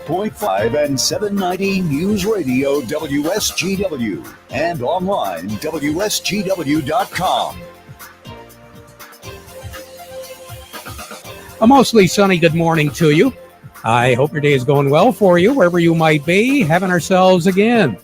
98.5 and 790 News Radio WSGW and online WSGW.com. A mostly sunny good morning to you. I hope your day is going well for you, wherever you might be. Having ourselves, again,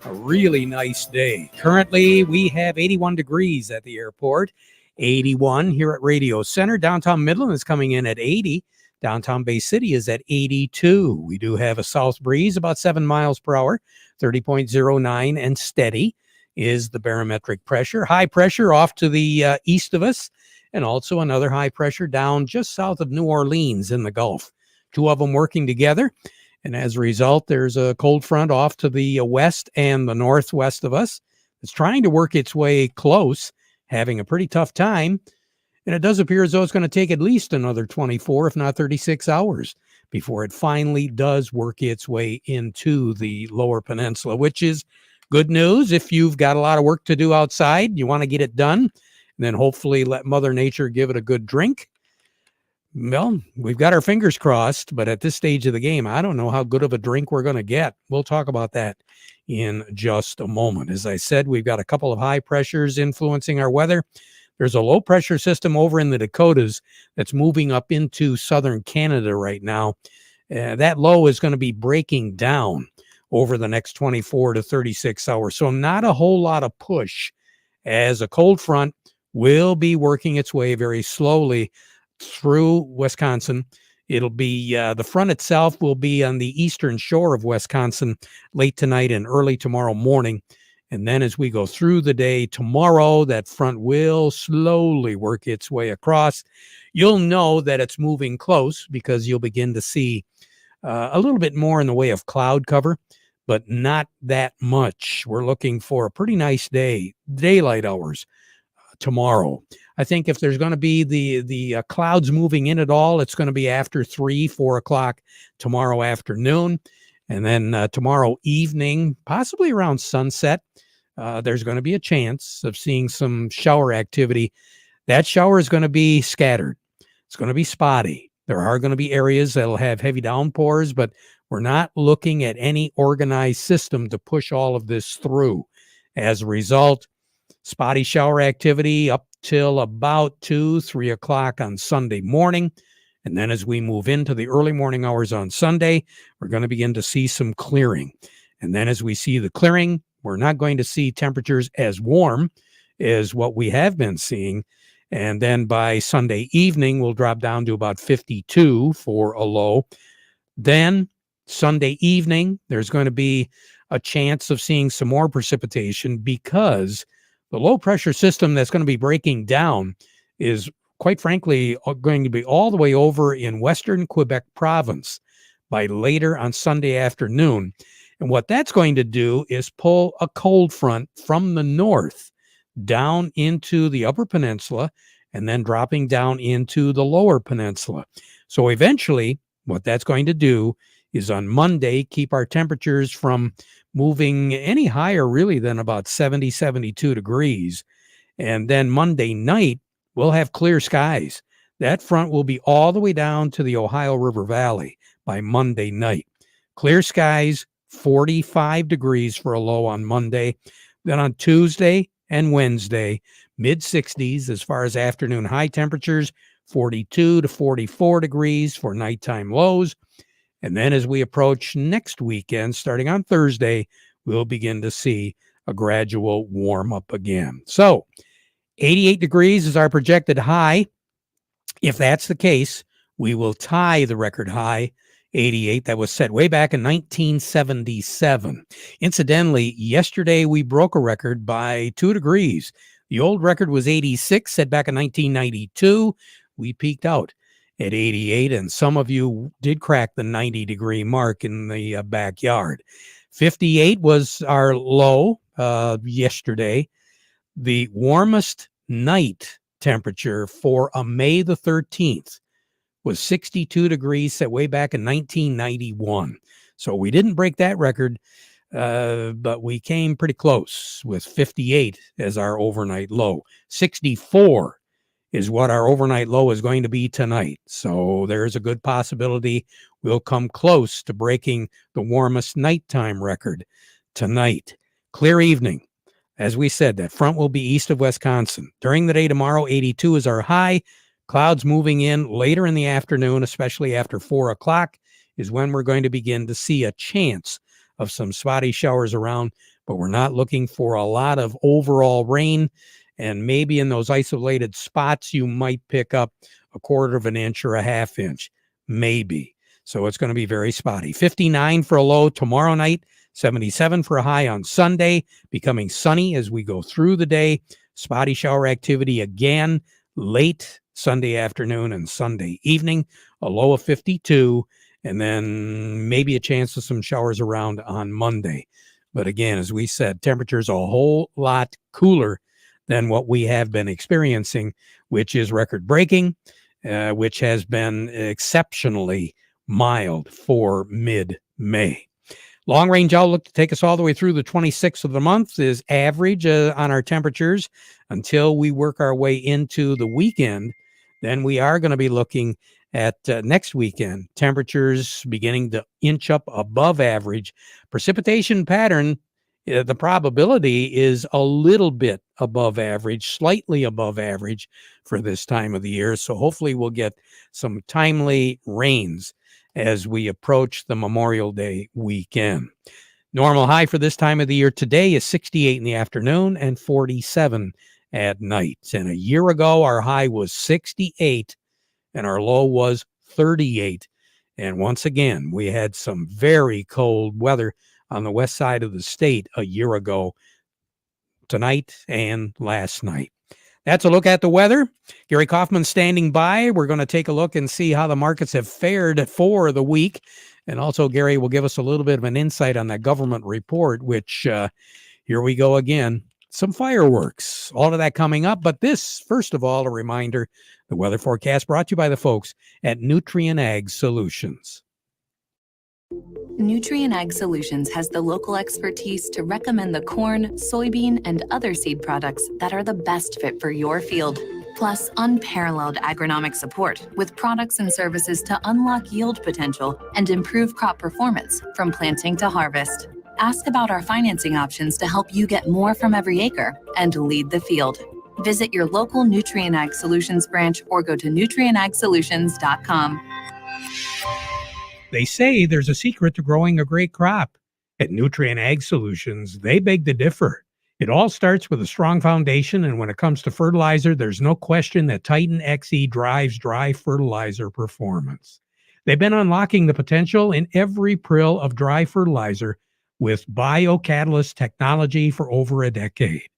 a really nice day. Currently, we have 81 degrees at the airport, 81 here at Radio Center. Downtown Midland is coming in at 80. Downtown Bay City is at 82. We do have a south breeze, about 7 miles per hour, 30.09, and steady is the barometric pressure. High pressure off to the east of us, and also another high pressure down just south of New Orleans in the Gulf. Two of them working together, and as a result, there's a cold front off to the west and the northwest of us. It's trying to work its way close, having a pretty tough time, and it does appear as though it's going to take at least another 24, if not 36 hours before it finally does work its way into the lower peninsula, which is good news if you've got a lot of work to do outside. You want to get it done, and then hopefully let Mother Nature give it a good drink. Well, we've got our fingers crossed, but at this stage of the game, I don't know how good of a drink we're going to get. We'll talk about that in just a moment. As I said, we've got a couple of high pressures influencing our weather. There's a low pressure system over in the Dakotas that's moving up into southern Canada right now. That low is going to be breaking down over the next 24 to 36 hours. So not a whole lot of push, as a cold front will be working its way very slowly through Wisconsin. It'll be the front itself will be on the eastern shore of Wisconsin late tonight and early tomorrow morning. And then as we go through the day tomorrow, that front will slowly work its way across. You'll know that it's moving close because you'll begin to see a little bit more in the way of cloud cover, but not that much. We're looking for a pretty nice day, daylight hours tomorrow. I think if there's going to be the clouds moving in at all, it's going to be after 3, 4 o'clock tomorrow afternoon. And then tomorrow evening, possibly around sunset, there's going to be a chance of seeing some shower activity. That shower is going to be scattered. It's going to be spotty. There are going to be areas that'll have heavy downpours, but we're not looking at any organized system to push all of this through. As a result, spotty shower activity up till about 2, 3 o'clock on Sunday morning. And then as we move into the early morning hours on Sunday, we're going to begin to see some clearing. And then as we see the clearing, we're not going to see temperatures as warm as what we have been seeing. And then by Sunday evening, we'll drop down to about 52 for a low. Then Sunday evening, there's going to be a chance of seeing some more precipitation because the low pressure system that's going to be breaking down is, quite frankly, going to be all the way over in western Quebec province by later on Sunday afternoon. And what that's going to do is pull a cold front from the north down into the upper peninsula and then dropping down into the lower peninsula. So eventually, what that's going to do is on Monday, keep our temperatures from moving any higher really than about 70, 72 degrees. And then Monday night, we'll have clear skies. That front will be all the way down to the Ohio River Valley by Monday night. Clear skies, 45 degrees for a low on Monday. Then on Tuesday and Wednesday, mid-60s as far as afternoon high temperatures, 42 to 44 degrees for nighttime lows. And then as we approach next weekend, starting on Thursday, we'll begin to see a gradual warm up again. So 88 degrees is our projected high. If that's the case, we will tie the record high, 88, that was set way back in 1977. Incidentally, yesterday we broke a record by 2 degrees. The old record was 86, set back in 1992. We peaked out at 88, and some of you did crack the 90-degree mark in the backyard. 58 was our low yesterday. The warmest night temperature for a May the 13th was 62 degrees, set way back in 1991. So we didn't break that record, but we came pretty close with 58 as our overnight low. 64 is what our overnight low is going to be tonight. So there's a good possibility we'll come close to breaking the warmest nighttime record tonight. Clear evening. As we said, that front will be east of Wisconsin. During the day tomorrow, 82 is our high. Clouds moving in later in the afternoon, especially after 4 o'clock, is when we're going to begin to see a chance of some spotty showers around, but we're not looking for a lot of overall rain. And maybe in those isolated spots, you might pick up a quarter of an inch or a half inch, maybe. So it's going to be very spotty. 59 for a low tomorrow night, 77 for a high on Sunday, becoming sunny as we go through the day. Spotty shower activity again late Sunday afternoon and Sunday evening, a low of 52, and then maybe a chance of some showers around on Monday. But again, as we said, temperatures a whole lot cooler than what we have been experiencing, which is record breaking, which has been exceptionally mild for mid-May. Long range outlook to take us all the way through the 26th of the month is average on our temperatures until we work our way into the weekend. Then we are going to be looking at next weekend, temperatures beginning to inch up above average. Precipitation pattern, the probability is a little bit above average, slightly above average for this time of the year. So hopefully we'll get some timely rains as we approach the Memorial Day weekend. Normal high for this time of the year today is 68 in the afternoon and 47 at night. And a year ago, our high was 68 and our low was 38. And once again, we had some very cold weather on the west side of the state a year ago, tonight and last night. That's a look at the weather. Gary Kaufman standing by. We're going to take a look and see how the markets have fared for the week. And also, Gary will give us a little bit of an insight on that government report, which here we go again. Some fireworks, all of that coming up. But this, first of all, a reminder, the weather forecast brought to you by the folks at Nutrien Ag Solutions. Nutrien Ag Solutions has the local expertise to recommend the corn, soybean, and other seed products that are the best fit for your field. Plus, unparalleled agronomic support with products and services to unlock yield potential and improve crop performance from planting to harvest. Ask about our financing options to help you get more from every acre and lead the field. Visit your local Nutrien Ag Solutions branch or go to nutrienagsolutions.com. They say there's a secret to growing a great crop. At Nutrien Ag Solutions, they beg to differ. It all starts with a strong foundation, and when it comes to fertilizer, there's no question that Titan XE drives dry fertilizer performance. They've been unlocking the potential in every prill of dry fertilizer with biocatalyst technology for over a decade.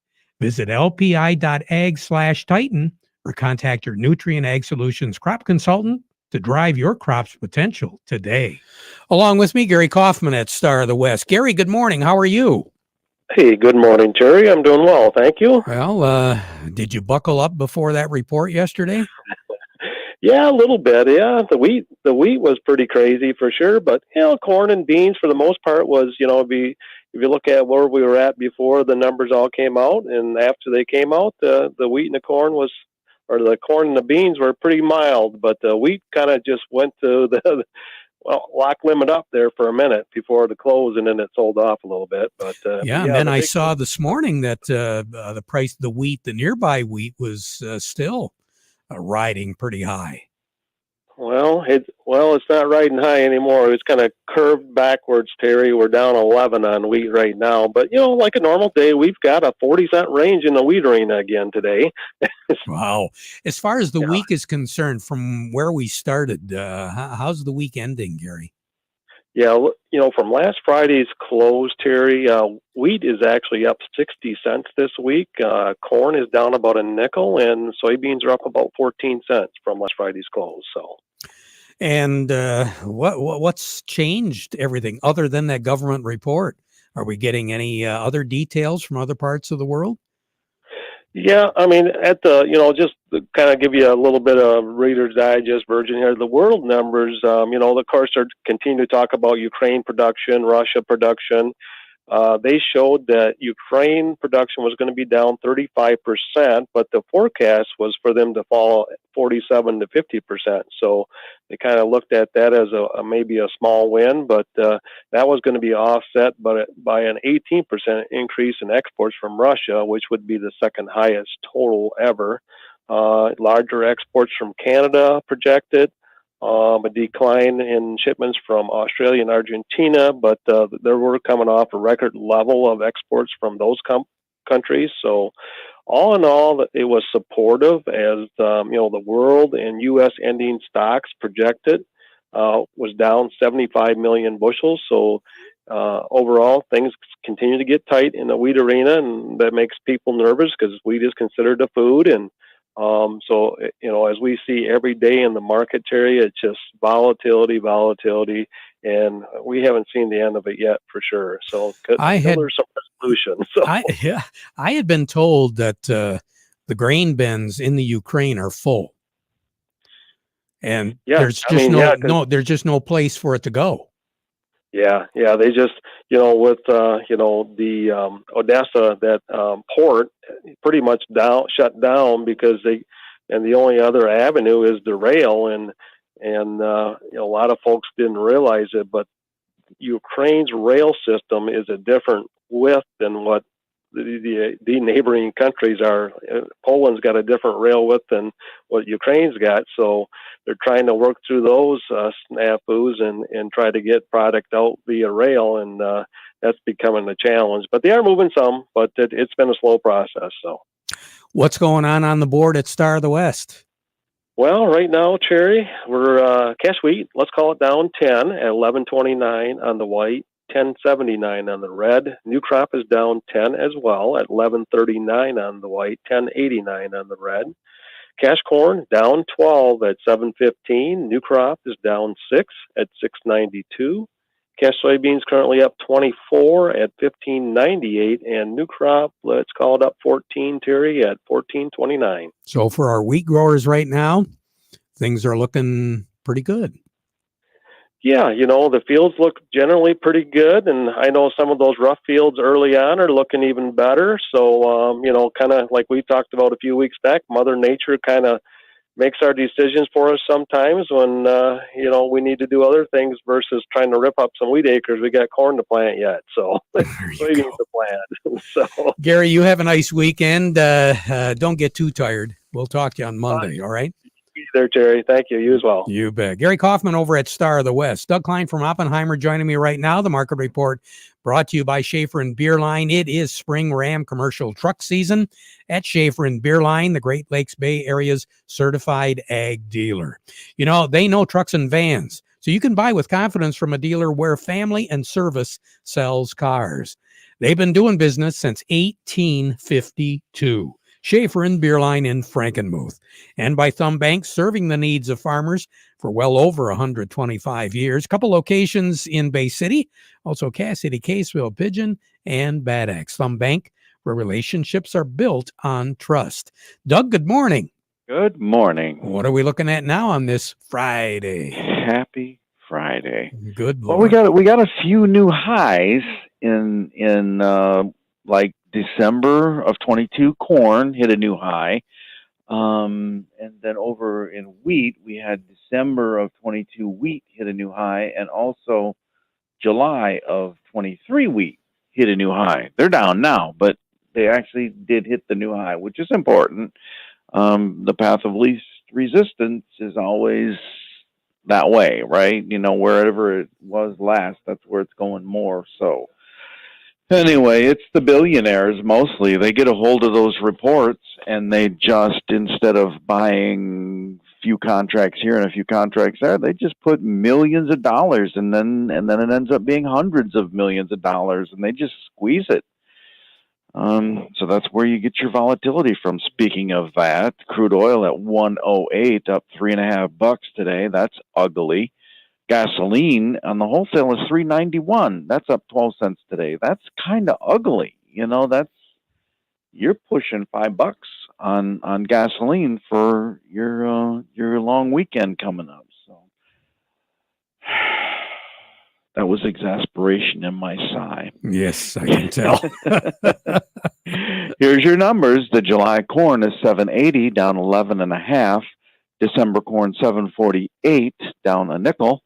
Visit lpi.ag/Titan or contact your Nutrien Ag Solutions crop consultant to drive your crop's potential today. Along with me, Gary Kaufman at Star of the West. Gary, good morning. How are you? Hey, good morning, Jerry. I'm doing well, thank you. Well, did you buckle up before that report yesterday? Yeah, a little bit. Yeah, the wheat was pretty crazy for sure, but corn and beans for the most part was, if you look at where we were at before the numbers all came out, and after they came out, the wheat and the corn the corn and the beans were pretty mild, but the wheat kind of just went to the lock limit up there for a minute before the close, and then it sold off a little bit. But and then I saw this morning that the price of the wheat, the nearby wheat, was still riding pretty high. Well, it's not riding high anymore. It's kind of curved backwards, Terry. We're down 11 on wheat right now. But, like a normal day, we've got a 40-cent range in the wheat arena again today. Wow. As far as the week is concerned, from where we started, how's the week ending, Gary? Yeah, from last Friday's close, Terry, wheat is actually up 60 cents this week. Corn is down about a nickel, and soybeans are up about 14 cents from last Friday's close. So, and what's changed everything other than that government report? Are we getting any other details from other parts of the world? Yeah, I mean, just to kind of give you a little bit of Reader's Digest version here, the world numbers, of course, are continue to talk about Ukraine production, Russia production. they showed that Ukraine production was going to be down 35%, but the forecast was for them to fall 47 to 50%. So they kind of looked at that as maybe a small win, but that was going to be offset by an 18% increase in exports from Russia, which would be the second highest total ever. Larger exports from Canada projected. A decline in shipments from Australia and Argentina, but they were coming off a record level of exports from those countries. So, all in all, it was supportive as the world and U.S. ending stocks projected was down 75 million bushels. So, overall, things continue to get tight in the wheat arena, and that makes people nervous because wheat is considered a food. And so, as we see every day in the market, Terry, it's just volatility, and we haven't seen the end of it yet for sure. So there's some resolution. So. I had been told that the grain bins in the Ukraine are full, and there's just no place for it to go. Yeah. They just, with the Odessa, that port pretty much shut down because and the only other avenue is the rail, and a lot of folks didn't realize it, but Ukraine's rail system is a different width than what the neighboring countries are. Poland's got a different rail width than what Ukraine's got, so they're trying to work through those snafus and try to get product out via rail, and that's becoming a challenge. But they are moving some, but it's been a slow process. So, what's going on the board at Star of the West? Well, right now, Cherry, we're cash wheat. Let's call it down 10 at 11.29 on the white. 10.79 on the red. New crop is down 10 as well at 11.39 on the white, 10.89 on the red. Cash corn down 12 at 7.15. New crop is down 6 at 6.92. Cash soybeans currently up 24 at 15.98, and new crop, let's call it up 14, Terry, at 14.29. So for our wheat growers right now, things are looking pretty good. Yeah, the fields look generally pretty good, and I know some of those rough fields early on are looking even better. So, kind of like we talked about a few weeks back, Mother Nature kind of makes our decisions for us sometimes when, we need to do other things versus trying to rip up some wheat acres. We got corn to plant yet, so waiting to plant. So, Gary, you have a nice weekend. Don't get too tired. We'll talk to you on Monday, all right? There, Terry. Thank you. You as well. You bet. Gary Kaufman over at Star of the West. Doug Klein from Oppenheimer joining me right now. The Market Report brought to you by Schaefer and Beerline. It is spring Ram commercial truck season at Schaefer and Beerline, the Great Lakes Bay Area's certified ag dealer. They know trucks and vans, so you can buy with confidence from a dealer where family and service sells cars. They've been doing business since 1852. Schaefer and Beerline in Frankenmuth, and by Thumb Bank, serving the needs of farmers for well over 125 years. A couple locations in Bay City, also Cass City, Caseville, Pigeon, and Bad Axe. Thumb Bank, where relationships are built on trust. Doug, good morning. Good morning. What are we looking at now on this Friday? Happy Friday. Good Lord. Well, we got a few new highs in like December of 22. Corn hit a new high, and then over in wheat we had December of 22 wheat hit a new high, and also July of 23 wheat hit a new high. They're down now, but they actually did hit the new high, which is important. The path of least resistance is always that way, right? Wherever it was last, that's where it's going more. So anyway, it's the billionaires mostly. They get a hold of those reports, and they just, instead of buying a few contracts here and a few contracts there, they just put millions of dollars, and then it ends up being hundreds of millions of dollars, and they just squeeze it. So that's where you get your volatility from. Speaking of that, crude oil at 108, up $3.50 today. That's ugly. Gasoline on the wholesale is $3.91. That's up 12 cents today. That's kind of ugly. You're pushing $5 on gasoline for your long weekend coming up. So That was exasperation in my sigh. Yes, I can tell. Here's your numbers. The July corn is 780, down 11.5. December corn 748, down a nickel.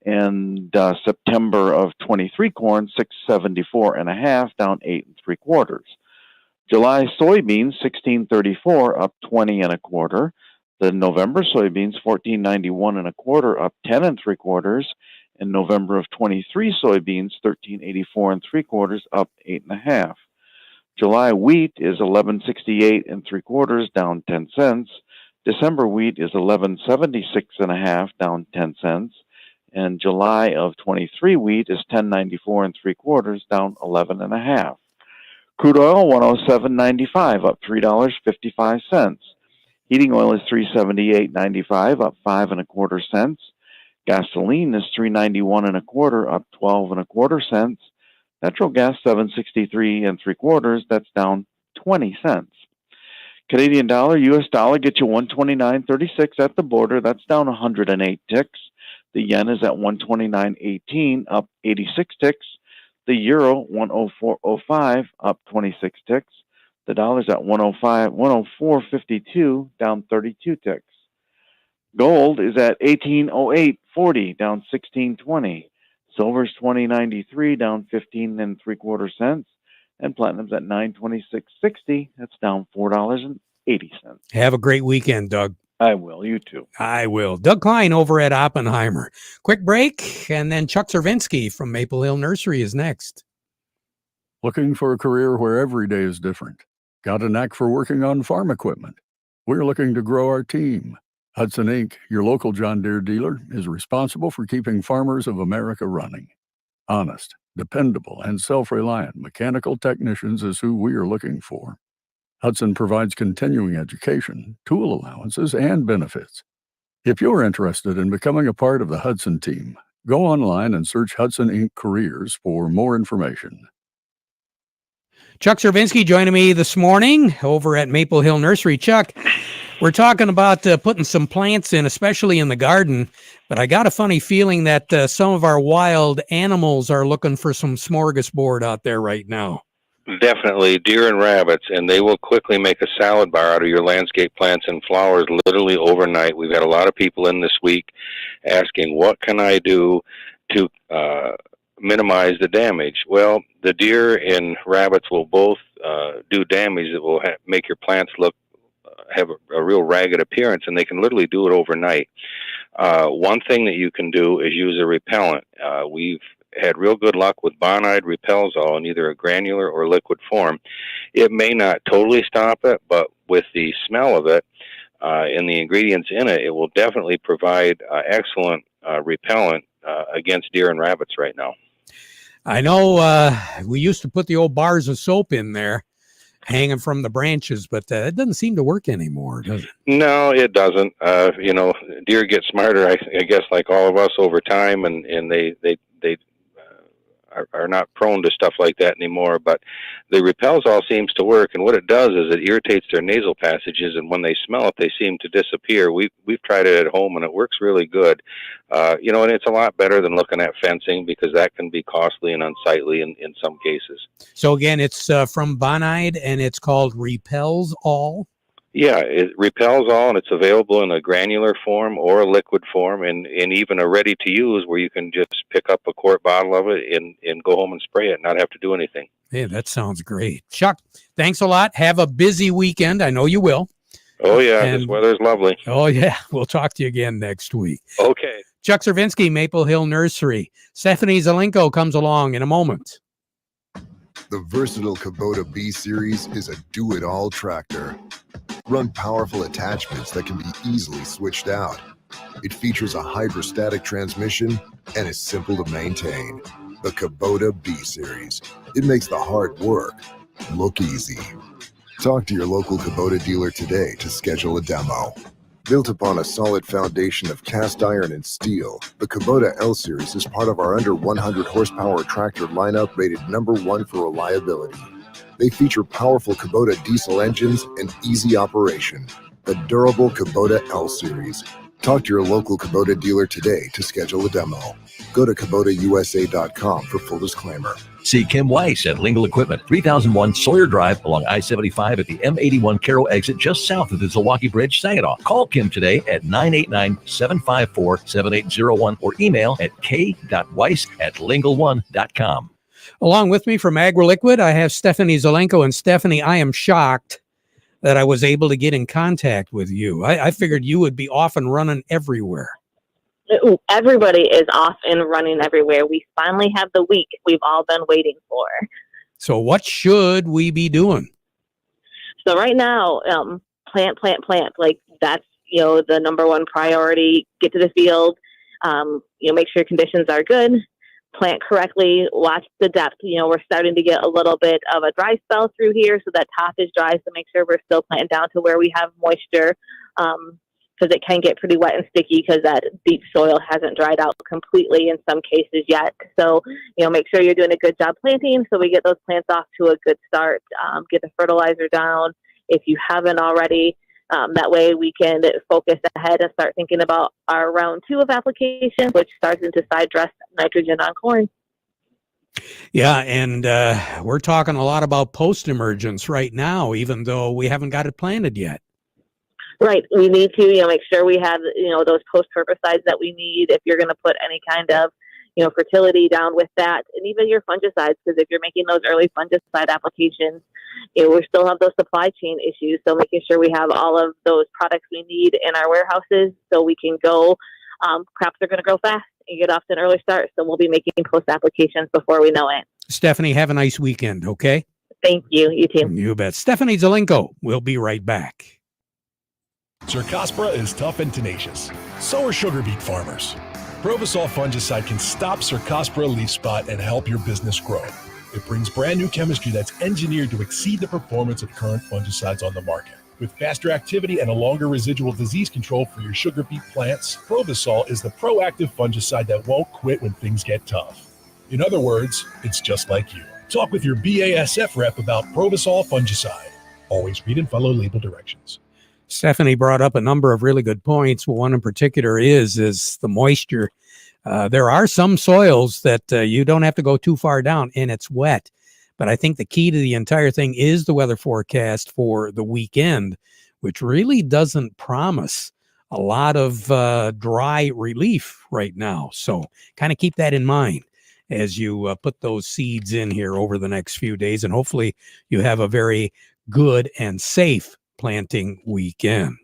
And September of 23 corn 674.5, down 8 3/4. July soybeans 1634, up 20 1/4. The November soybeans 1491 1/4, up 10 3/4. And November of 23 soybeans 1384 3/4, up 8.5. July wheat is 1168 3/4, down 10 cents. December wheat is 1176.5, down 10 cents. And July of 23 wheat is 1094 3/4, down 11.5. Crude oil 107.95, up $3.55. Heating oil is 378.95, up 5 1/4 cents. Gasoline is 391 1/4, up 12 1/4 cents. Natural gas 763 3/4, that's down 20 cents. Canadian dollar, U.S. dollar gets you 129.36 at the border. That's down 108 ticks. The yen is at 129.18, up 86 ticks. The euro 104.05, up 26 ticks. The dollar's at 104.52, down 32 ticks. Gold is at 1808.40, down 16.20. Silver's 20.93, down 15 3/4 cents. And platinum's at 926.60. That's down $4.80. Have a great weekend, Doug. I will. You too. I will. Doug Klein over at Oppenheimer. Quick break, and then Chuck Cervinsky from Maple Hill Nursery is next. Looking for a career where every day is different? Got a knack for working on farm equipment? We're looking to grow our team. Hudson Inc., your local John Deere dealer, is responsible for keeping farmers of America running. Honest, dependable, and self-reliant mechanical technicians is who we are looking for. Hudson provides continuing education, tool allowances, and benefits. If you're interested in becoming a part of the Hudson team, go online and search Hudson Inc. Careers for more information. Chuck Cervinsky joining me this morning over at Maple Hill Nursery. Chuck, we're talking about putting some plants in, especially in the garden, but I got a funny feeling that some of our wild animals are looking for some smorgasbord out there right now. Definitely, deer and rabbits, and they will quickly make a salad bar out of your landscape plants and flowers literally overnight. We've had a lot of people in this week asking, what can I do to minimize the damage? Well, the deer and rabbits will both do damage that will make your plants look have a real ragged appearance, and they can literally do it overnight. One thing that you can do is use a repellent. We've had real good luck with Bonide Repels-All in either a granular or liquid form. It may not totally stop it, but with the smell of it and the ingredients in it, it will definitely provide excellent repellent against deer and rabbits right now. I know we used to put the old bars of soap in there hanging from the branches, but it doesn't seem to work anymore, does it? No, it doesn't. Deer get smarter, I guess, like all of us over time, and they are not prone to stuff like that anymore. But the Repels-All seems to work, and what it does is it irritates their nasal passages, and when they smell it, they seem to disappear. We've tried it at home, and it works really good. And it's a lot better than looking at fencing, because that can be costly and unsightly in some cases. So again, it's from Bonide, and it's called Repels-All. Yeah, it Repels-All, and it's available in a granular form or a liquid form, and even a ready-to-use where you can just pick up a quart bottle of it and go home and spray it and not have to do anything. Yeah, that sounds great. Chuck, thanks a lot. Have a busy weekend. I know you will. Oh, yeah, this weather's lovely. Oh, yeah. We'll talk to you again next week. Okay. Chuck Cervinsky, Maple Hill Nursery. Stephanie Zelenko comes along in a moment. The versatile Kubota B-Series is a do-it-all tractor. Run powerful attachments that can be easily switched out. It features a hydrostatic transmission and is simple to maintain. The Kubota B-Series. It makes the hard work look easy. Talk to your local Kubota dealer today to schedule a demo. Built upon a solid foundation of cast iron and steel, the Kubota L-Series is part of our under 100 horsepower tractor lineup rated #1 for reliability. They feature powerful Kubota diesel engines and easy operation. The durable Kubota L-Series. Talk to your local Kubota dealer today to schedule a demo. Go to KubotaUSA.com for full disclaimer. See Kim Weiss at Lingle Equipment, 3001 Sawyer Drive along I-75 at the M81 Carroll exit just south of the Zilwaukee Bridge, Saginaw. Call Kim today at 989-754-7801 or email at k.weiss@lingle1.com. Along with me from AgriLiquid, I have Stephanie Zelenko. And Stephanie, I am shocked that I was able to get in contact with you. I figured you would be off and running everywhere. Everybody is off and running everywhere. We finally have the week we've all been waiting for. So what should we be doing? So right now, plant. Like that's, the number one priority. Get to the field, make sure conditions are good, plant correctly, watch the depth. We're starting to get a little bit of a dry spell through here, so that top is dry. So make sure we're still planting down to where we have moisture. Because it can get pretty wet and sticky because that deep soil hasn't dried out completely in some cases yet. So, make sure you're doing a good job planting so we get those plants off to a good start. Get the fertilizer down if you haven't already. That way we can focus ahead and start thinking about our round 2 of application, which starts into side dress nitrogen on corn. Yeah, and we're talking a lot about post-emergence right now, even though we haven't got it planted yet. Right. We need to, make sure we have, those post herbicides that we need if you're going to put any kind of, fertility down with that, and even your fungicides, because if you're making those early fungicide applications, we still have those supply chain issues. So making sure we have all of those products we need in our warehouses so we can go. Crops are going to grow fast and get off to an early start. So we'll be making post applications before we know it. Stephanie, have a nice weekend. Okay. Thank you. You too. You bet. Stephanie Zelenko. We'll be right back. Cercospora is tough and tenacious. So are sugar beet farmers. Provosol fungicide can stop Cercospora leaf spot and help your business grow. It brings brand new chemistry that's engineered to exceed the performance of current fungicides on the market. With faster activity and a longer residual disease control for your sugar beet plants, Provosol is the proactive fungicide that won't quit when things get tough. In other words, it's just like you. Talk with your BASF rep about Provosol fungicide. Always read and follow label directions. Stephanie brought up a number of really good points. One in particular is the moisture. There are some soils that you don't have to go too far down and it's wet. But I think the key to the entire thing is the weather forecast for the weekend, which really doesn't promise a lot of dry relief right now. So kind of keep that in mind as you put those seeds in here over the next few days. And hopefully you have a very good and safe planting weekend.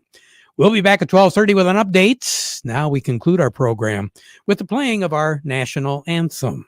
We'll be back at 12:30 with an update. Now we conclude our program with the playing of our national anthem.